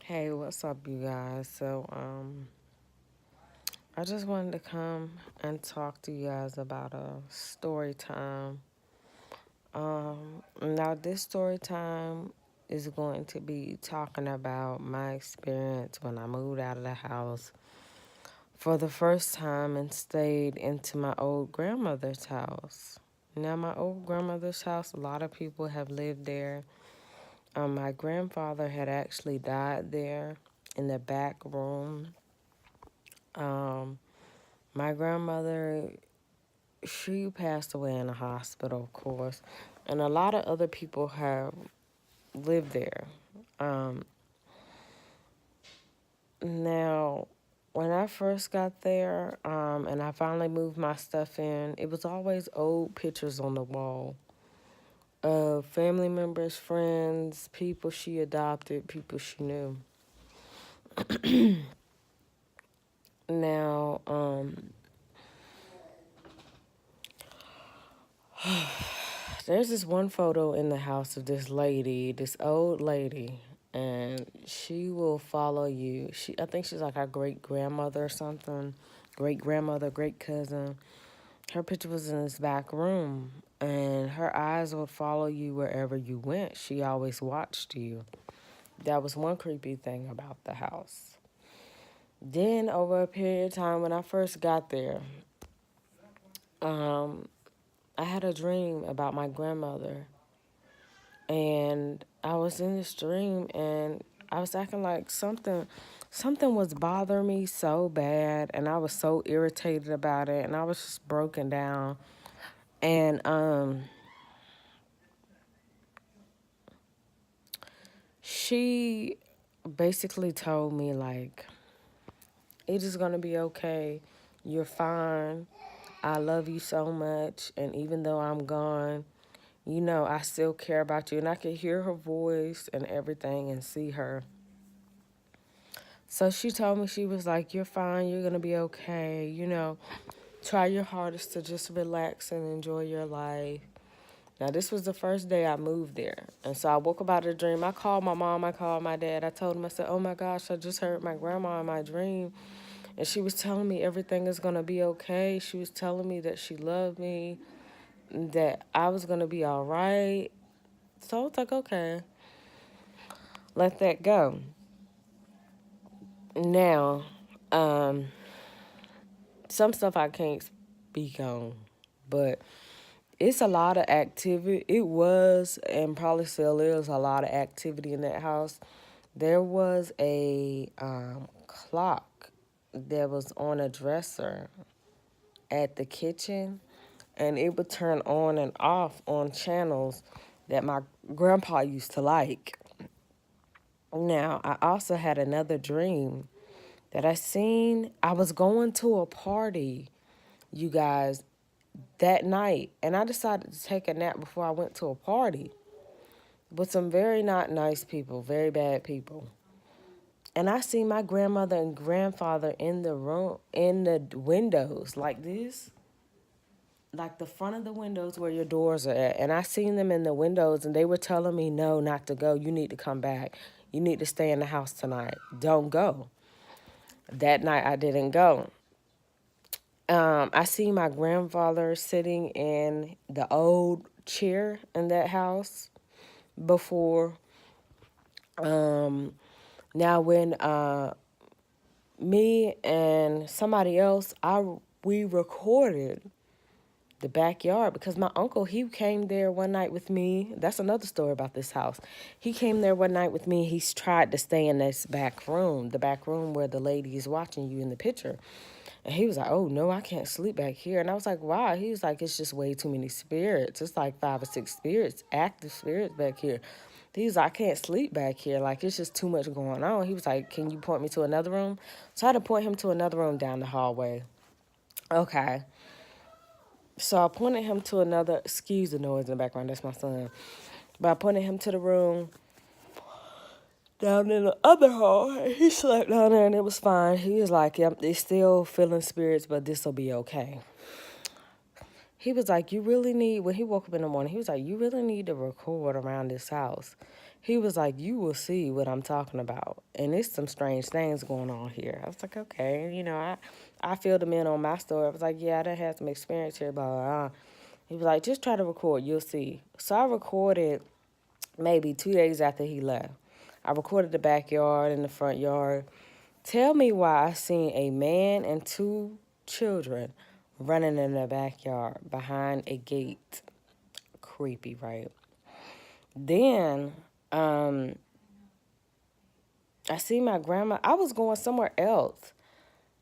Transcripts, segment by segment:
Hey, what's up, you guys? I just wanted to come and talk to you guys about a story time. Now this story time is going to be talking about my experience when I moved out of the house for the first time and stayed into my old grandmother's house. Now, my old grandmother's house, a lot of people have lived there. My grandfather had actually died there in the back room. Um, My grandmother, she passed away in a hospital, of course, and a lot of other people have lived there. Um, Now, when I first got there, and I finally moved my stuff in, it was always old pictures on the wall of family members, friends, people she adopted, people she knew. Now, there's this one photo in the house of this lady, this old lady, and she will follow you. I think she's like our great grandmother or something, great grandmother, great cousin. Her picture was in this back room, and her eyes would follow you wherever you went. She always watched you. That was one creepy thing about the house. Then, over a period of time, when I first got there, um, I had a dream about my grandmother. And I was in this dream and I was acting like something was bothering me so bad and I was so irritated about it and I was just broken down. And she basically told me like it is gonna be okay. You're fine. I love you so much and even though I'm gone, I still care about you and I could hear her voice and everything and see her. So she told me, she was like, you're fine, you're going to be okay. Try your hardest to just relax and enjoy your life. Now, this was the first day I moved there. And so I woke up out of the dream. I called my mom, I called my dad. I told them, I said, oh my gosh, I just heard my grandma in my dream. And she was telling me everything is going to be okay. She was telling me that she loved me, that I was going to be all right. So I was like, okay, let that go. Now, um, some stuff I can't speak on, but it's a lot of activity. It was, and probably still is, a lot of activity in that house. There was a clock that was on a dresser at the kitchen, and it would turn on and off on channels that my grandpa used to like. Now, I also had another dream that I was going to a party, you guys, that night, and I decided to take a nap before I went to a party with some very not nice people, very bad people. And I see my grandmother and grandfather in the room, in the windows like this, like the front of the windows where your doors are at. And I seen them in the windows, and they were telling me, no, not to go. You need to come back. You need to stay in the house tonight. Don't go. That night, I didn't go. I see my grandfather sitting in the old chair in that house before. Um, Now, when me and somebody else, we recorded the backyard because my uncle, he came there one night with me. That's another story about this house. He came there one night with me. He's tried to stay in this back room, the back room where the lady is watching you in the picture. And he was like, oh, no, I can't sleep back here. And I was like, why? He was like, it's just way too many spirits. It's like 5 or 6 spirits, active spirits back here. He was like, I can't sleep back here. Like, it's just too much going on. He was like, can you point me to another room? So I had to point him to another room down the hallway. Okay. So I pointed him to another, excuse the noise in the background, that's my son. But I pointed him to the room down in the other hall. And he slept down there and it was fine. He was like, yep, they still feeling spirits, but this will be okay. He was like, you really need, when he woke up in the morning, he was like, you really need to record around this house. He was like, you will see what I'm talking about. And it's some strange things going on here. I was like, okay. I filled him in on my story. I was like, yeah, I done had some experience here, blah, blah, blah. He was like, just try to record. You'll see. So I recorded maybe 2 days after he left. I recorded the backyard and the front yard. Tell me why I seen a man and two children running in the backyard behind a gate. Creepy, right? Then I see my grandma. I was going somewhere else.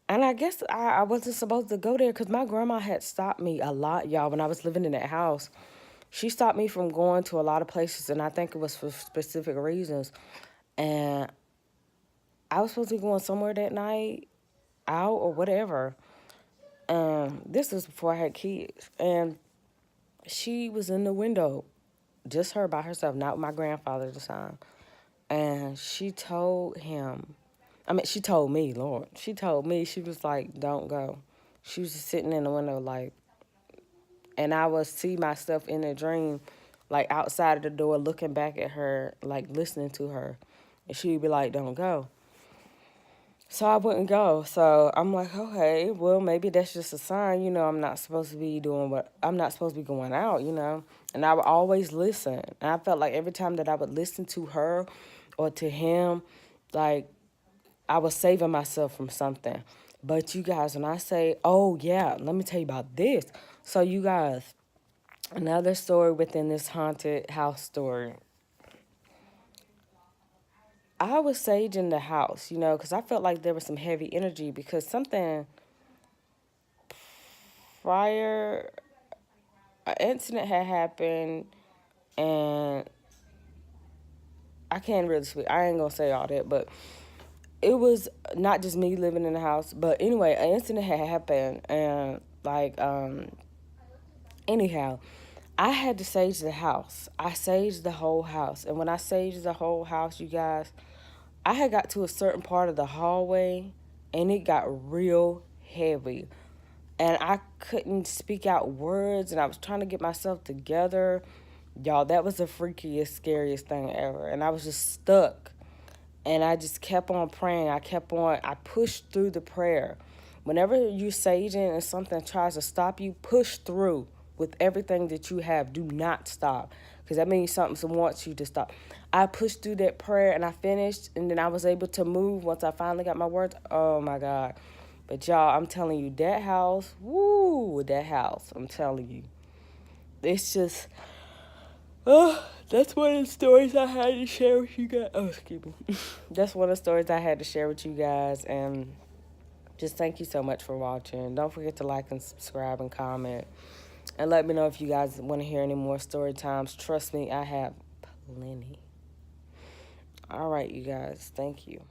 And I guess I wasn't supposed to go there because my grandma had stopped me a lot, y'all, when I was living in that house. She stopped me from going to a lot of places, and I think it was for specific reasons. And I was supposed to be going somewhere that night, out or whatever. This was before I had kids. And she was in the window, just her by herself, not with my grandfather at the time. And she told him, she told me, Lord. She told me, she was like, don't go. She was just sitting in the window like, and I would see myself in a dream, like outside of the door, looking back at her, like listening to her. And she'd be like, don't go. So I wouldn't go. So I'm like, okay, well, maybe that's just a sign, I'm not supposed to be I'm not supposed to be going out, And I would always listen. And I felt like every time that I would listen to her or to him, like I was saving myself from something. But you guys, when I say, oh, yeah, let me tell you about this. So you guys, another story within this haunted house story. I was saging the house, because I felt like there was some heavy energy because something prior, an incident had happened, and I can't really speak. I ain't going to say all that, but it was not just me living in the house. But anyway, an incident had happened, and anyhow, I had to sage the house. I saged the whole house. And when I saged the whole house, you guys, I had got to a certain part of the hallway and it got real heavy. And I couldn't speak out words and I was trying to get myself together. Y'all, that was the freakiest, scariest thing ever. And I was just stuck. And I just kept on praying. I pushed through the prayer. Whenever you're saging and something tries to stop you, push through with everything that you have. Do not stop. Because that means something wants you to stop. I pushed through that prayer and I finished. And then I was able to move once I finally got my words. Oh, my God. But, y'all, I'm telling you, that house, I'm telling you. It's just, oh, that's one of the stories I had to share with you guys. Oh, excuse me. That's one of the stories I had to share with you guys. And just thank you so much for watching. Don't forget to like and subscribe and comment. And let me know if you guys want to hear any more story times. Trust me, I have plenty. All right, you guys. Thank you.